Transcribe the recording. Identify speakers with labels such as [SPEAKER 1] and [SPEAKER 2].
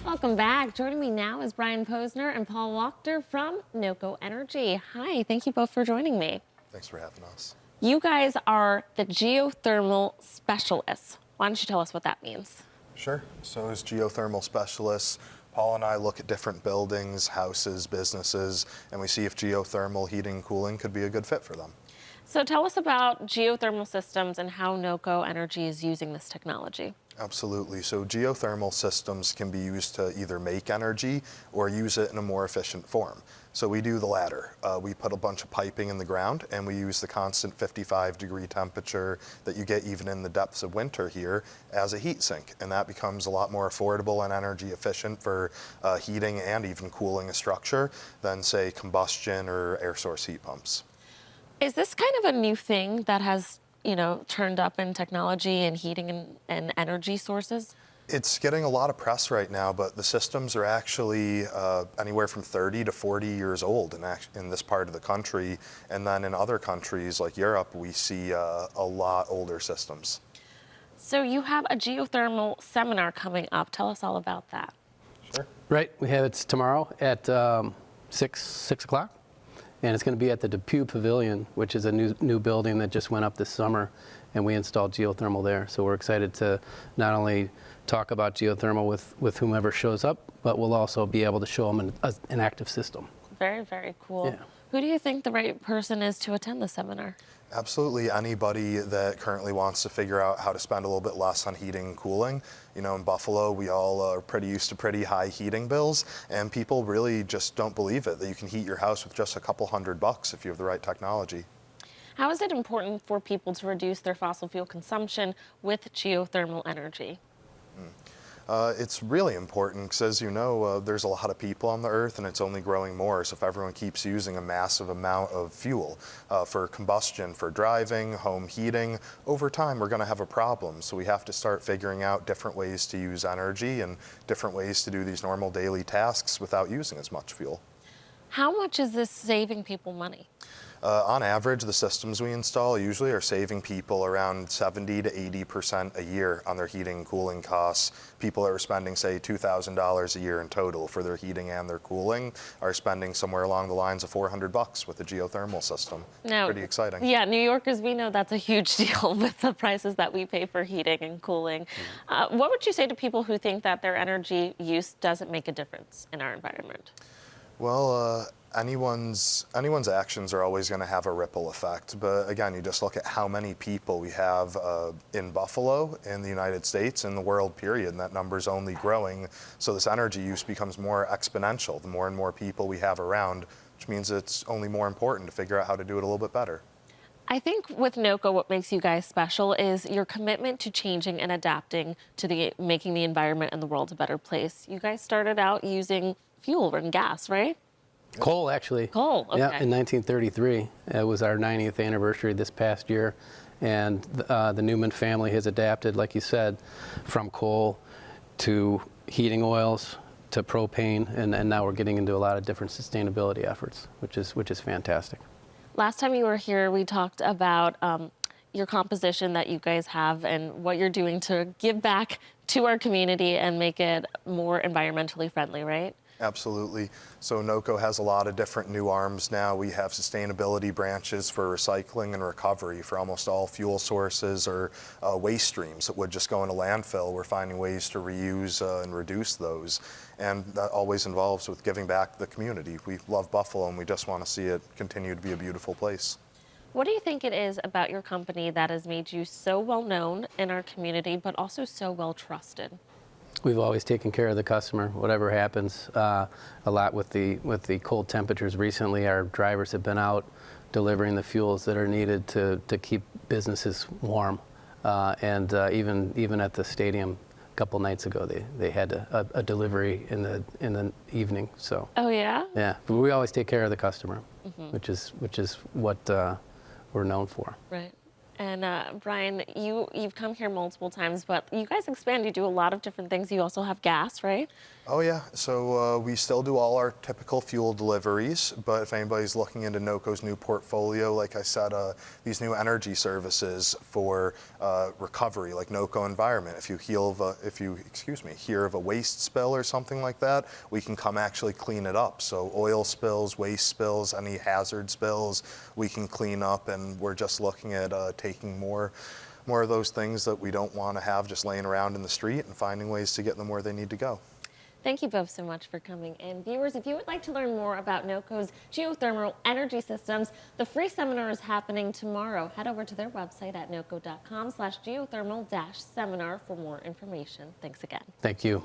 [SPEAKER 1] Welcome back. Joining me now is Brian Posner and Paul Wachter from NOCO Energy. Hi, thank you both for joining me.
[SPEAKER 2] Thanks for having us.
[SPEAKER 1] You guys are the geothermal specialists. Why don't you tell us what that means?
[SPEAKER 2] Sure. So as geothermal specialists, Paul and I look at different buildings, houses, businesses, and we see if geothermal heating and cooling could be a good fit for them.
[SPEAKER 1] So tell us about geothermal systems and how NOCO Energy is using this technology.
[SPEAKER 2] Absolutely. So geothermal systems can be used to either make energy or use it in a more efficient form. So we do the latter. We put a bunch of piping in the ground and we use the constant 55-degree temperature that you get even in the depths of winter here as a heat sink. And that becomes a lot more affordable and energy efficient for heating and even cooling a structure than, say, combustion or air source heat pumps.
[SPEAKER 1] Is this kind of a new thing that has turned up in technology and heating and energy sources?
[SPEAKER 2] It's getting a lot of press right now, but the systems are actually anywhere from 30 to 40 years old in this part of the country. And then in other countries like Europe, we see a lot older systems.
[SPEAKER 1] So you have a geothermal seminar coming up. Tell us all about that.
[SPEAKER 2] Sure.
[SPEAKER 3] Right, we have it tomorrow at 6 o'clock. And it's going to be at the Depew Pavilion, which is a new building that just went up this summer, and we installed geothermal there. So we're excited to not only talk about geothermal with whomever shows up, but we'll also be able to show them an active system.
[SPEAKER 1] Very, very cool.
[SPEAKER 3] Yeah.
[SPEAKER 1] Who do you think the right person is to attend the seminar?
[SPEAKER 2] Absolutely anybody that currently wants to figure out how to spend a little bit less on heating and cooling. You know, in Buffalo, we all are pretty used to pretty high heating bills, and people really just don't believe it, that you can heat your house with just a couple $100 if you have the right technology.
[SPEAKER 1] How is it important for people to reduce their fossil fuel consumption with geothermal energy?
[SPEAKER 2] It's really important because, as you know, there's a lot of people on the earth and it's only growing more. So if everyone keeps using a massive amount of fuel for combustion, for driving, home heating, over time we're going to have a problem. So we have to start figuring out different ways to use energy and different ways to do these normal daily tasks without using as much fuel.
[SPEAKER 1] How much is this saving people money?
[SPEAKER 2] On average, the systems we install usually are saving people around 70 to 80% a year on their heating and cooling costs. People that are spending, say, $2,000 a year in total for their heating and their cooling are spending somewhere along the lines of $400 with a geothermal system.
[SPEAKER 1] Now,
[SPEAKER 2] pretty exciting.
[SPEAKER 1] Yeah, New Yorkers, we know that's a huge deal with the prices that we pay for heating and cooling. What would you say to people who think that their energy use doesn't make a difference in our environment?
[SPEAKER 2] Well, anyone's actions are always going to have a ripple effect. But again, you just look at how many people we have in Buffalo, in the United States, in the world, period, and that number's only growing. So this energy use becomes more exponential the more and more people we have around, which means it's only more important to figure out how to do it a little bit better.
[SPEAKER 1] I think with NOCO, what makes you guys special is your commitment to changing and adapting to making the environment and the world a better place. You guys started out using fuel and gas, right?
[SPEAKER 3] Coal, actually.
[SPEAKER 1] Coal, okay.
[SPEAKER 3] Yeah, in 1933. It was our 90th anniversary this past year. And the Newman family has adapted, like you said, from coal to heating oils to propane. And now we're getting into a lot of different sustainability efforts, which is fantastic.
[SPEAKER 1] Last time you were here, we talked about your composition that you guys have and what you're doing to give back to our community and make it more environmentally friendly, right?
[SPEAKER 2] Absolutely. So NOCO has a lot of different new arms now. We have sustainability branches for recycling and recovery for almost all fuel sources or waste streams that would just go into landfill. We're finding ways to reuse and reduce those. And that always involves with giving back to the community. We love Buffalo and we just want to see it continue to be a beautiful place.
[SPEAKER 1] What do you think it is about your company that has made you so well known in our community, but also so well trusted?
[SPEAKER 3] We've always taken care of the customer, whatever happens. A lot with the cold temperatures recently, our drivers have been out delivering the fuels that are needed to keep businesses warm. And even at the stadium a couple nights ago, they had a delivery in the evening. So.
[SPEAKER 1] Oh yeah.
[SPEAKER 3] Yeah, but we always take care of the customer, which is what we're known for.
[SPEAKER 1] Right. And Brian, you've come here multiple times, but you guys expand. You do a lot of different things. You also have gas, right?
[SPEAKER 2] Oh yeah, so we still do all our typical fuel deliveries, but if anybody's looking into NOCO's new portfolio, like I said, these new energy services for recovery, like NOCO Environment. If you hear of a waste spill or something like that, we can come actually clean it up. So oil spills, waste spills, any hazard spills, we can clean up, and we're just looking at taking more of those things that we don't want to have just laying around in the street and finding ways to get them where they need to go.
[SPEAKER 1] Thank you both so much for coming in. Viewers, if you would like to learn more about NOCO's geothermal energy systems, the free seminar is happening tomorrow. Head over to their website at noco.com/geothermal-seminar for more information. Thanks again.
[SPEAKER 3] Thank you.